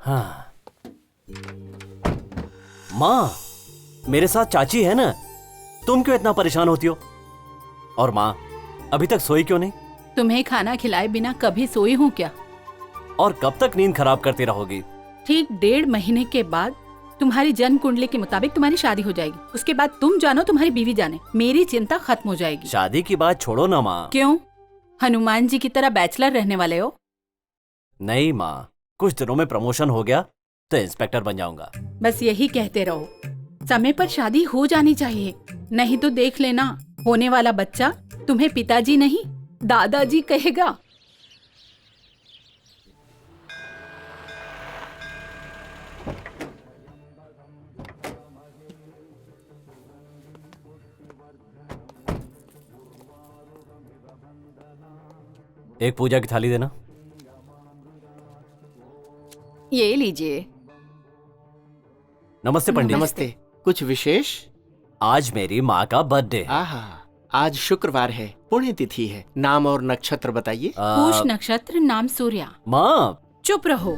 हाँ। माँ, मेरे साथ चाची है ना, तुम क्यों इतना परेशान होती हो? और माँ, अभी तक सोई क्यों नहीं? तुम्हें खाना खिलाए बिना कभी सोई हूँ क्या? और कब तक नींद खराब करती रहोगी? ठीक 1.5 महीने के बाद तुम्हारी जन्म कुंडली के मुताबिक तुम्हारी शादी हो जाएगी। उसके बाद तुम जानो, तुम्हारी बीवी जाने, मेरी चिंता खत्म हो जाएगी। शादी की बात छोड़ो ना माँ। क्यों? हनुमान जी की तरह बैचलर रहने वाले हो? नहीं माँ, कुछ दिनों में प्रमोशन हो गया तो इंस्पेक्टर बन जाऊंगा। बस यही कहते रहो। समय पर शादी हो जानी चाहिए, नहीं तो देख लेना, होने वाला बच्चा तुम्हें पिताजी नहीं दादाजी कहेगा। एक पूजा की थाली देना। ये लीजिए। नमस्ते पंडित। नमस्ते। कुछ विशेष? आज मेरी माँ का बर्थडे है। आहा, आज शुक्रवार है, पुण्य तिथि है। नाम और नक्षत्र बताइए। पूष नक्षत्र, नाम सूर्या। माँ, चुप रहो।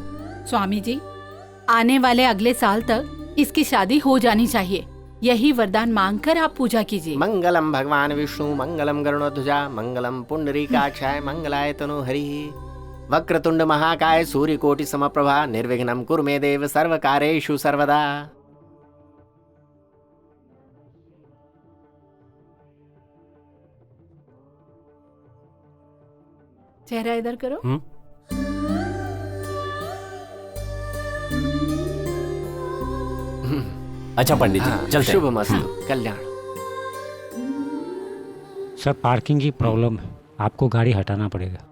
स्वामी जी, आने वाले अगले साल तक इसकी शादी हो जानी चाहिए, यही वरदान मांगकर आप पूजा कीजिए। मंगलम भगवान विष्णु, मंगलम गरुड़ध्वजा, मंगलम पुंडरीकाक्षाय, मंगलाय तनोहरि। वक्रतुंड महाकाय, सूर्यकोटि समप्रभा, निर्विघ्नं कुरु मे देव, सर्वकार्येषु सर्वदा। चेहरा इधर करो। अच्छा पंडित जी, हाँ, चलते हैं। शुभ मस्तु, कल्याण। सर पार्किंग की प्रॉब्लम है, आपको गाड़ी हटाना पड़ेगा।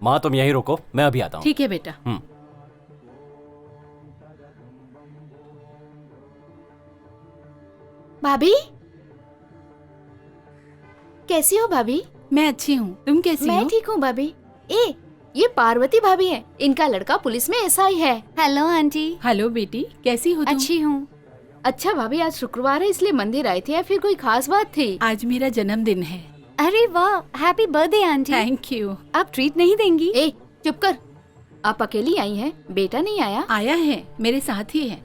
माँ तुम यहीं रुको, मैं अभी आता हूँ। ठीक है बेटा। भाभी, कैसी हो भाभी? मैं अच्छी हूँ, तुम कैसी मैं हो? ठीक हूँ भाभी। ये पार्वती भाभी है, इनका लड़का पुलिस में एसआई है। Hello aunty. हेलो बेटी, कैसी हो तुम? अच्छी हूँ। अच्छा भाभी, आज शुक्रवार है इसलिए मंदिर आई थी या फिर कोई खास बात थी? आज मेरा जन्मदिन है। अरे वाह, happy birthday aunty. Thank you. आप ट्रीट नहीं देंगी? चुप कर। आप अकेली आई हैं, बेटा नहीं आया? आया है, मेरे साथ ही है।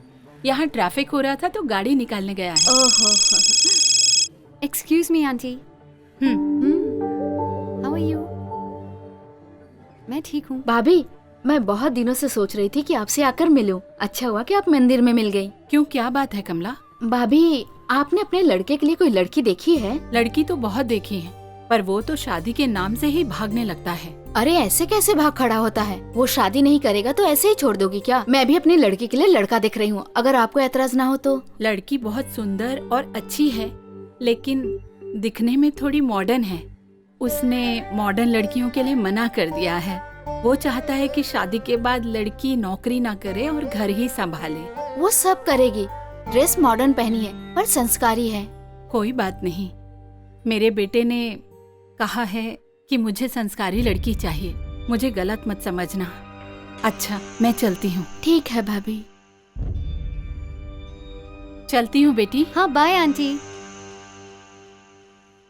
यहाँ ट्रैफिक हो रहा था तो गाड़ी निकालने गया है। ओहो। Excuse me aunty. How are you? मैं ठीक हूँ। भाभी, मैं बहुत दिनों से सोच रही थी कि आपसे आकर मिलूं। अच्छा हुआ कि आप मंदिर में मिल गई। क्यों, क्या बात है कमला? भाभी, आपने अपने लड़के के लिए कोई लड़की देखी है? लड़की तो बहुत देखी है, पर वो तो शादी के नाम से ही भागने लगता है। अरे ऐसे कैसे भाग खड़ा होता है? वो शादी नहीं करेगा तो ऐसे ही छोड़ दोगी क्या? मैं भी अपनी लड़की के लिए लड़का देख रही हूँ, अगर आपको एतराज ना हो तो। लड़की बहुत सुंदर और अच्छी है, लेकिन दिखने में थोड़ी मॉडर्न है। उसने मॉडर्न लड़कियों के लिए मना कर दिया है। वो चाहता है कि शादी के बाद लड़की नौकरी ना करे और घर ही संभाले। वो सब करेगी, ड्रेस मॉडर्न पहनी है पर संस्कारी है। कोई बात नहीं, मेरे बेटे ने कहा है कि मुझे संस्कारी लड़की चाहिए। मुझे गलत मत समझना। अच्छा, मैं चलती हूँ। ठीक है भाभी। चलती हूँ बेटी। हाँ, बाय आंटी।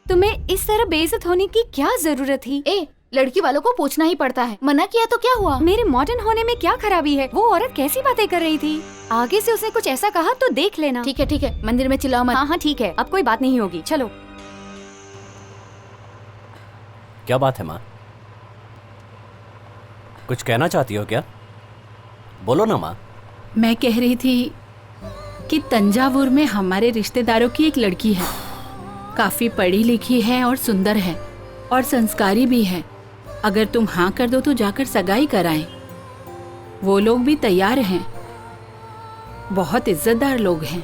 तुम्हें इस तरह बेइज्जत होने की क्या जरूरत थी? लड़की वालों को पूछना ही पड़ता है, मना किया तो क्या हुआ? मेरे मॉडर्न होने में क्या खराबी है? वो औरत कैसी बातें कर रही थी? आगे से उसने कुछ ऐसा कहा तो देख लेना। ठीक है, मंदिर में चिल्लाओ मत। हाँ ठीक है, अब कोई बात नहीं होगी, चलो। क्या बात है माँ? कुछ कहना चाहती हो क्या? बोलो ना माँ। मैं कह रही थी कि तंजावुर में हमारे रिश्तेदारों की एक लड़की है, काफी पढ़ी लिखी है और सुंदर है और संस्कारी भी है। अगर तुम हाँ कर दो तो जाकर सगाई कराएं। वो लोग भी तैयार हैं, बहुत इज्जतदार लोग हैं।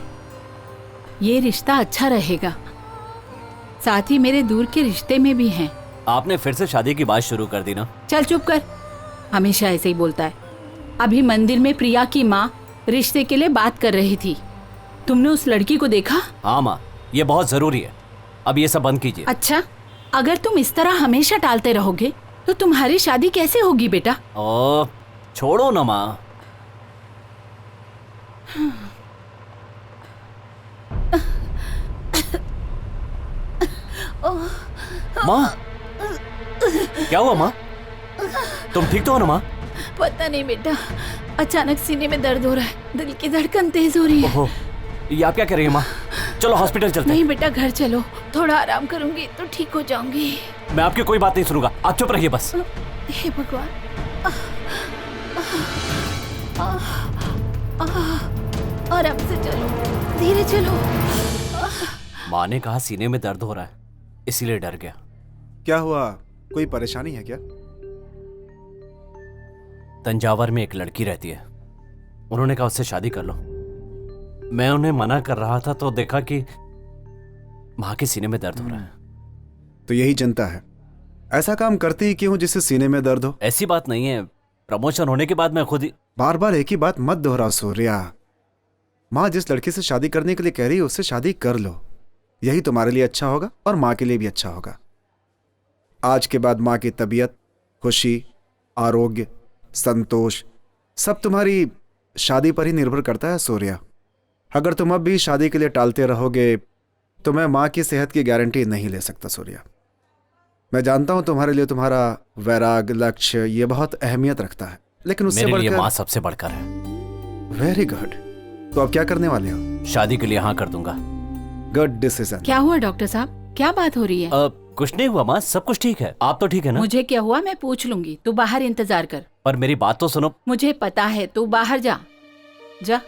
ये रिश्ता अच्छा रहेगा। साथ ही मेरे दूर के रिश्ते में भी हैं। आपने फिर से शादी की बात शुरू कर दी ना? चल चुप कर, हमेशा ऐसे ही बोलता है। अभी मंदिर में प्रिया की माँ रिश्ते के लिए बात कर रही थी। तुमने उस लड़की को देखा? हाँ माँ, ये बहुत जरूरी है, अब ये सब बंद कीजिए। अच्छा, अगर तुम इस तरह हमेशा टालते रहोगे तो तुम्हारी शादी कैसे होगी बेटा? ओ, छोड़ो ना माँ। माँ, क्या हुआ माँ? तुम ठीक तो हो ना माँ? पता नहीं बेटा, अचानक सीने में दर्द हो रहा है, दिल की धड़कन तेज हो रही है। ओहो, ये आप क्या कर रही हैं माँ? चलो हॉस्पिटल चलते हैं। नहीं बेटा, घर चलो, थोड़ा आराम करूंगी तो ठीक हो जाऊंगी। मैं आपकी कोई बात नहीं सुनूंगा, आप चुप रहिए बस। हे भगवान। आराम से चलो, धीरे चलो। माँ ने कहा सीने में दर्द हो रहा है, इसीलिए डर गया। क्या हुआ, कोई परेशानी है क्या? तंजावर में एक लड़की रहती है, उन्होंने कहा उससे शादी कर लो। मैं उन्हें मना कर रहा था तो देखा कि माँ के सीने में दर्द हो रहा है। तो यही चिंता है, ऐसा काम करते ही क्यों जिससे सीने में दर्द हो? ऐसी बात नहीं है, प्रमोशन होने के बाद मैं खुद ही। बार बार एक ही बात मत दोहराओ सूर्या। माँ जिस लड़की से शादी करने के लिए कह रही है उससे शादी कर लो, यही तुम्हारे लिए अच्छा होगा और माँ के लिए भी अच्छा होगा। आज के बाद माँ की तबीयत, खुशी, आरोग्य, संतोष सब तुम्हारी शादी पर ही निर्भर करता है सूर्या। अगर तुम अब भी शादी के लिए टालते रहोगे तो मैं माँ की सेहत की गारंटी नहीं ले सकता सूर्या। मैं जानता हूं तुम्हारे लिए तुम्हारा वैराग, लक्ष्य ये बहुत अहमियत रखता है, लेकिन उससे मेरे लिए बढ़कर माँ सबसे बढ़कर है। Very good. तो अब क्या करने वाले हो? शादी के लिए हाँ कर दूंगा। Good decision. क्या हुआ डॉक्टर साहब, क्या बात हो रही है? कुछ नहीं हुआ माँ, सब कुछ ठीक है। आप तो ठीक है ना? मुझे क्या हुआ मैं पूछ लूंगी, तू बाहर इंतजार कर। पर मेरी बात तो सुनो। मुझे पता है, तू बाहर जा जा।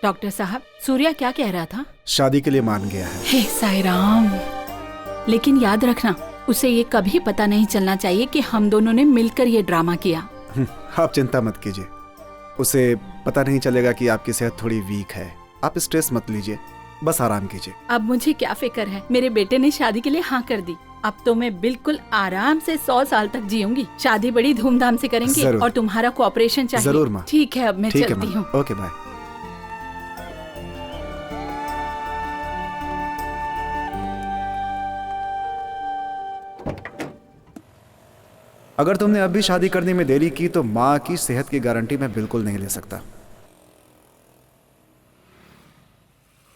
डॉक्टर साहब, सूर्या क्या कह रहा था? शादी के लिए मान गया है। हे साईं राम। लेकिन याद रखना, उसे ये कभी पता नहीं चलना चाहिए कि हम दोनों ने मिलकर ये ड्रामा किया। आप चिंता मत कीजिए, उसे पता नहीं चलेगा कि आपकी सेहत थोड़ी वीक है। आप स्ट्रेस मत लीजिए, बस आराम कीजिए। अब मुझे क्या फिक्र है, मेरे बेटे ने शादी के लिए हाँ कर दी। अब तो मैं बिल्कुल आराम से 100 साल तक जीऊंगी। शादी बड़ी धूमधाम से करेंगे जरूर। और तुम्हारा कोऑपरेशन चाहिए। जरूर माँ। ठीक है, अब मैं ठीक है चलती माँ, हूँ। Okay bye. अगर तुमने अब भी शादी करने में देरी की तो माँ की सेहत की गारंटी मैं बिल्कुल नहीं ले सकता।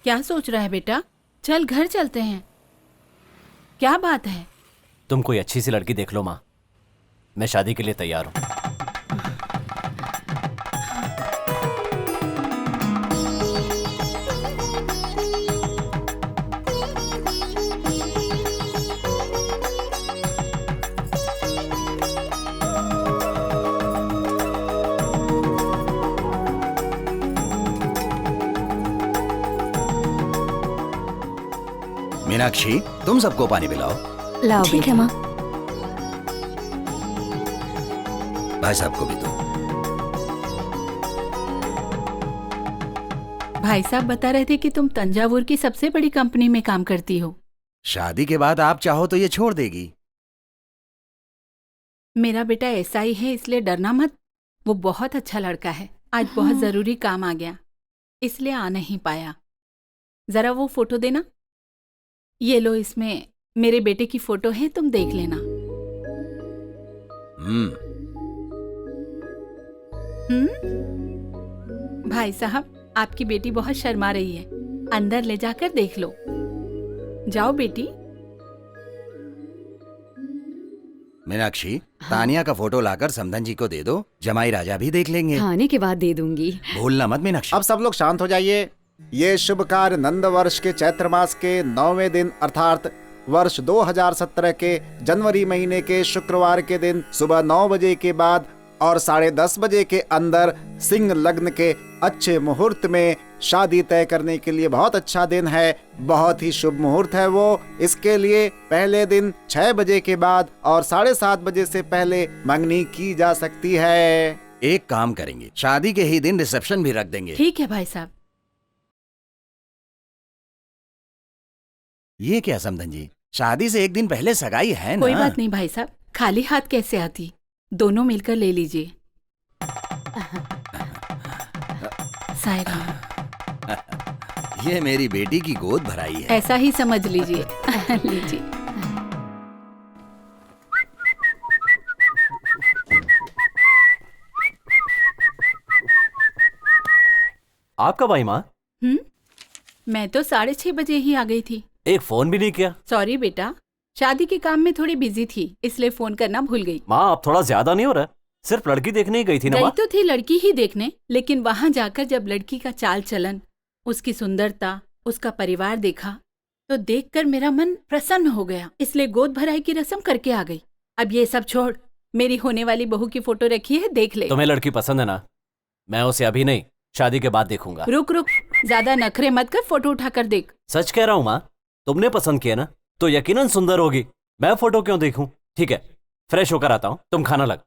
क्या सोच रहा है बेटा? चल घर चलते हैं। क्या बात है? तुम कोई अच्छी सी लड़की देख लो माँ, मैं शादी के लिए तैयार हूँ। मीनाक्षी, तुम सबको पानी पिलाओ। लाओ ठीक है माँ। भाई साहब को भी दो। भाई साहब बता रहे थे कि तुम तंजावुर की सबसे बड़ी कंपनी में काम करती हो। शादी के बाद आप चाहो तो ये छोड़ देगी। मेरा बेटा ऐसा ही है, इसलिए डरना मत। वो बहुत अच्छा लड़का है। आज बहुत जरूरी काम आ गया, इसलिए आ नहीं पाया। जरा वो फोटो देना। ये लो, इसमें मेरे बेटे की फोटो है, तुम देख लेना। भाई साहब, आपकी बेटी बहुत शर्मा रही है, अंदर ले जाकर देख लो। जाओ बेटी। मीनाक्षी, तानिया का फोटो लाकर समधन जी को दे दो, जमाई राजा भी देख लेंगे। खाने के बाद दे दूंगी। भूलना मत मीनाक्षी। अब सब लोग शांत हो जाइए। ये शुभ कार्य नंद वर्ष के चैत्र मास के 9वें दिन अर्थात वर्ष 2017 के जनवरी महीने के शुक्रवार के दिन सुबह 9 बजे के बाद और 10:30 बजे के अंदर सिंह लग्न के अच्छे मुहूर्त में शादी तय करने के लिए बहुत अच्छा दिन है। बहुत ही शुभ मुहूर्त है वो। इसके लिए पहले दिन 6 बजे के बाद और 7:30 बजे से पहले मंगनी की जा सकती है। एक काम करेंगे, शादी के ही दिन रिसेप्शन भी रख देंगे। ठीक है भाई साहब। ये क्या समधन जी, शादी से एक दिन पहले सगाई है ना? कोई बात नहीं भाई साहब, खाली हाथ कैसे आती, दोनों मिलकर ले लीजिए। साईं राम। ये मेरी बेटी की गोद भराई है। ऐसा ही समझ लीजिए। लीजिए। आप कब आई माँ? मैं तो 6:30 बजे ही आ गई थी। एक फोन भी नहीं किया? सॉरी बेटा, शादी के काम में थोड़ी बिजी थी, इसलिए फोन करना भूल गई। माँ आप थोड़ा ज्यादा नहीं हो रहा है? सिर्फ लड़की देखने ही गई थी ना गई माँ? तो थी लड़की ही देखने, लेकिन वहां जाकर जब लड़की का चाल चलन, उसकी सुंदरता, उसका परिवार देखा तो देखकर मेरा मन प्रसन्न हो गया, इसलिए गोद भराई की रस्म करके आ गई। अब ये सब छोड़, मेरी होने वाली बहू की फोटो रखी है, देख ले। तुम्हें लड़की पसंद है ना? मैं उसे अभी नहीं, शादी के बाद देखूंगा। रुक रुक, ज्यादा नखरे मत कर, फोटो उठाकर देख। सच कह रहा हूँ माँ, तुमने पसंद किया ना तो यकीनन सुंदर होगी। मैं फोटो क्यों देखूं? ठीक है, फ्रेश होकर आता हूँ, तुम खाना लग।